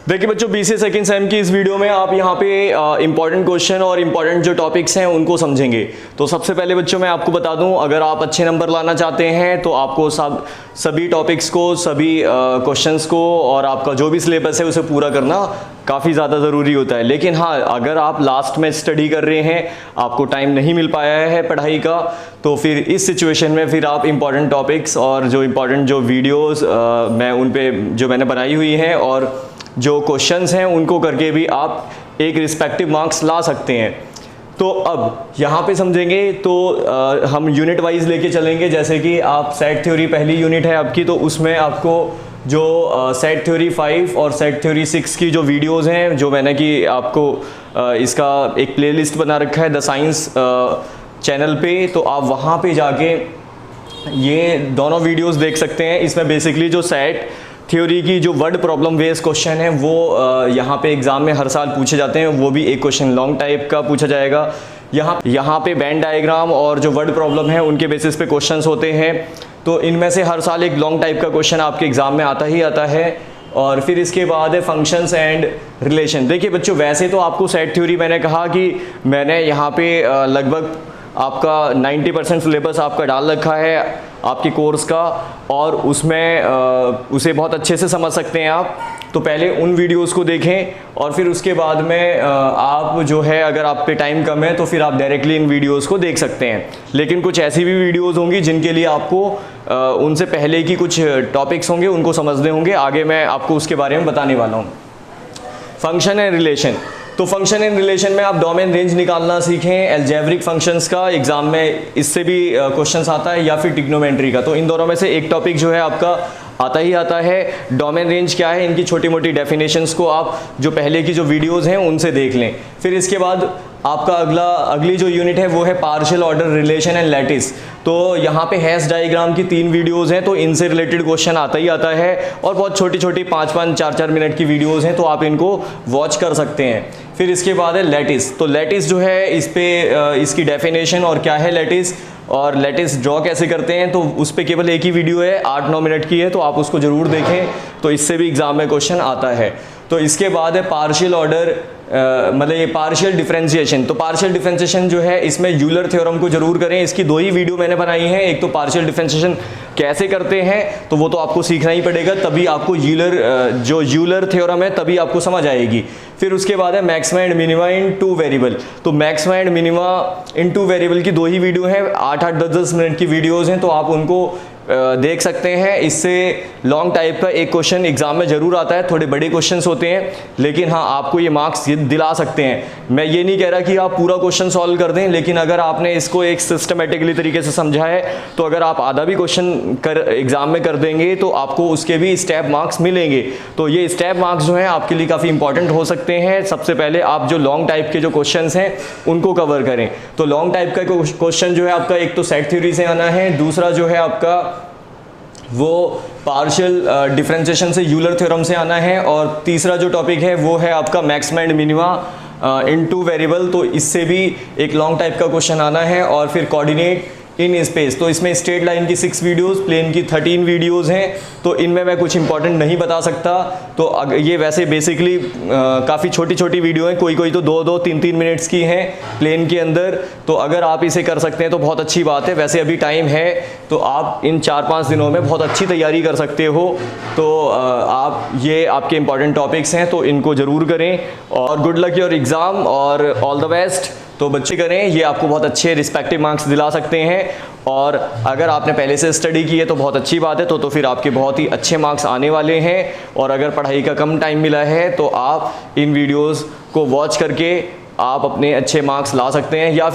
देखिए बच्चों, BCA second same की इस वीडियो में आप यहाँ पे इंपॉर्टेंट क्वेश्चन और इंपॉर्टेंट जो टॉपिक्स हैं उनको समझेंगे। तो सबसे पहले बच्चों मैं आपको बता दूं, अगर आप अच्छे नंबर लाना चाहते हैं तो आपको सभी टॉपिक्स को, सभी क्वेश्चंस को और आपका जो भी सिलेबस है उसे पूरा करना काफ़ी ज़्यादा ज़रूरी होता है। लेकिन हाँ, अगर आप लास्ट में स्टडी कर रहे हैं, आपको टाइम नहीं मिल पाया है पढ़ाई का, तो फिर इस सिचुएशन में फिर आप इंपॉर्टेंट टॉपिक्स और जो इंपॉर्टेंट जो वीडियोस मैं उन पे जो मैंने बनाई हुई हैं और जो क्वेश्चंस हैं उनको करके भी आप एक रिस्पेक्टिव मार्क्स ला सकते हैं। तो अब यहाँ पे समझेंगे तो हम यूनिट वाइज लेके चलेंगे। जैसे कि आप सेट थ्योरी पहली यूनिट है आपकी, तो उसमें आपको जो सेट थ्योरी 5 और सेट थ्योरी 6 की जो वीडियोस हैं, जो मैंने कि आपको इसका एक प्लेलिस्ट बना रखा है द साइंस चैनल पे, तो आप वहाँ पे जाके ये दोनों वीडियोस देख सकते हैं। इसमें बेसिकली जो सेट थ्योरी की जो वर्ड प्रॉब्लम बेस्ड क्वेश्चन है वो यहाँ पे एग्जाम में हर साल पूछे जाते हैं। वो भी एक क्वेश्चन लॉन्ग टाइप का पूछा जाएगा। यहाँ पे बैंड डायग्राम और जो वर्ड प्रॉब्लम है उनके बेसिस पे क्वेश्चंस होते हैं। तो इनमें से हर साल एक लॉन्ग टाइप का क्वेश्चन आपके एग्जाम में आता ही आता है। और फिर इसके बाद है फंक्शंस एंड रिलेशन। देखिए बच्चों, वैसे तो आपको सेट थ्योरी मैंने कहा कि मैंने यहाँ पे लगभग आपका 90% सिलेबस आपका डाल रखा है आपके कोर्स का, और उसमें उसे बहुत अच्छे से समझ सकते हैं आप। तो पहले उन वीडियोस को देखें और फिर उसके बाद में आप जो है, अगर आप पे टाइम कम है तो फिर आप डायरेक्टली इन वीडियोस को देख सकते हैं। लेकिन कुछ ऐसी भी वीडियोस होंगी जिनके लिए आपको उनसे पहले की कुछ टॉपिक्स होंगे उनको समझने होंगे। आगे मैं आपको उसके बारे में बताने वाला हूँ। Function and relation. तो फंक्शन एंड रिलेशन में आप डोमेन रेंज निकालना सीखें, एल्जेब्रिक फंक्शंस का एग्जाम में इससे भी क्वेश्चंस आता है, या फिर ट्रिग्नोमेट्री का। तो इन दोनों में से एक टॉपिक जो है आपका आता ही आता है। डोमेन रेंज क्या है, इनकी छोटी मोटी डेफिनेशंस को आप जो पहले की जो वीडियोस हैं उनसे देख लें। फिर इसके बाद आपका अगली जो यूनिट है वो है partial order, relation and lattice. तो यहाँ पे हैश डायग्राम की 3 वीडियोस हैं, तो इनसे रिलेटेड क्वेश्चन आता ही आता है। और बहुत छोटी छोटी 5-5, 4-4 मिनट की वीडियोस हैं, तो आप इनको वॉच कर सकते हैं। फिर इसके बाद है लैटिस। तो लैटिस जो है, इस पे इसकी डेफिनेशन और क्या है लैटिस, और लैटिस ड्रॉ कैसे करते हैं, तो उस पर केवल एक ही वीडियो है, 8-9 मिनट की है, तो आप उसको ज़रूर देखें। तो इससे भी एग्जाम में क्वेश्चन आता है। तो इसके बाद है पार्शियल ऑर्डर, मतलब ये पार्शियल डिफरेंशिएशन। तो पार्शियल डिफरेंशिएशन जो है, इसमें यूलर थ्योरम को जरूर करें। इसकी 2 ही वीडियो मैंने बनाई हैं। एक तो पार्शियल डिफरेंशिएशन कैसे करते हैं, तो वो तो आपको सीखना ही पड़ेगा, तभी आपको जो यूलर थ्योरम है तभी आपको समझ आएगी। फिर उसके बाद है maxima and minima in 2 variable. तो maxima and minima in 2 variable की 2 ही वीडियो हैं, 8-8, 10-10 मिनट की वीडियोज़ हैं, तो आप उनको देख सकते हैं। इससे लॉन्ग टाइप का एक क्वेश्चन एग्जाम में जरूर आता है। थोड़े बड़े क्वेश्चंस होते हैं, लेकिन हाँ, आपको ये मार्क्स दिला सकते हैं। मैं ये नहीं कह रहा कि आप पूरा क्वेश्चन सॉल्व कर दें, लेकिन अगर आपने इसको एक सिस्टमेटिकली तरीके से समझा है, तो अगर आप आधा भी क्वेश्चन एग्जाम में कर देंगे तो आपको उसके भी स्टेप मार्क्स मिलेंगे। तो ये स्टेप मार्क्स जो हैं आपके लिए काफ़ी इंपॉर्टेंट हो सकते हैं। सबसे पहले आप जो लॉन्ग टाइप के जो क्वेश्चन हैं उनको कवर करें। तो लॉन्ग टाइप का क्वेश्चन जो है आपका, एक तो सेट थ्योरी से आना है, दूसरा जो है आपका वो पार्शियल डिफरेंशिएशन से, यूलर थ्योरम से आना है, और तीसरा जो टॉपिक है वो है आपका maxima and minima in 2 variable. तो इससे भी एक लॉन्ग टाइप का क्वेश्चन आना है। और फिर कोऑर्डिनेट इन स्पेस। तो इसमें स्ट्रेट लाइन की 6 वीडियोस, प्लेन की 13 वीडियोस हैं। तो इनमें मैं कुछ इंपॉर्टेंट नहीं बता सकता। तो ये वैसे बेसिकली काफ़ी छोटी छोटी वीडियो हैं, कोई तो 2-2, 3-3 मिनट्स की हैं प्लेन के अंदर। तो अगर आप इसे कर सकते हैं तो बहुत अच्छी बात है। वैसे अभी टाइम है, तो आप इन 4-5 दिनों में बहुत अच्छी तैयारी कर सकते हो। तो आप ये आपके इंपॉर्टेंट टॉपिक्स हैं, तो इनको ज़रूर करें। और गुड लक योर एग्ज़ाम और ऑल द बेस्ट। तो बच्चे करें, ये आपको बहुत अच्छे रिस्पेक्टिव मार्क्स दिला सकते हैं। और अगर आपने पहले से स्टडी की है तो बहुत अच्छी बात है, तो फिर आपके बहुत ही अच्छे मार्क्स आने वाले हैं। और अगर पढ़ाई का कम टाइम मिला है तो आप इन वीडियोस को वॉच करके आप अपने अच्छे मार्क्स ला सकते हैं। या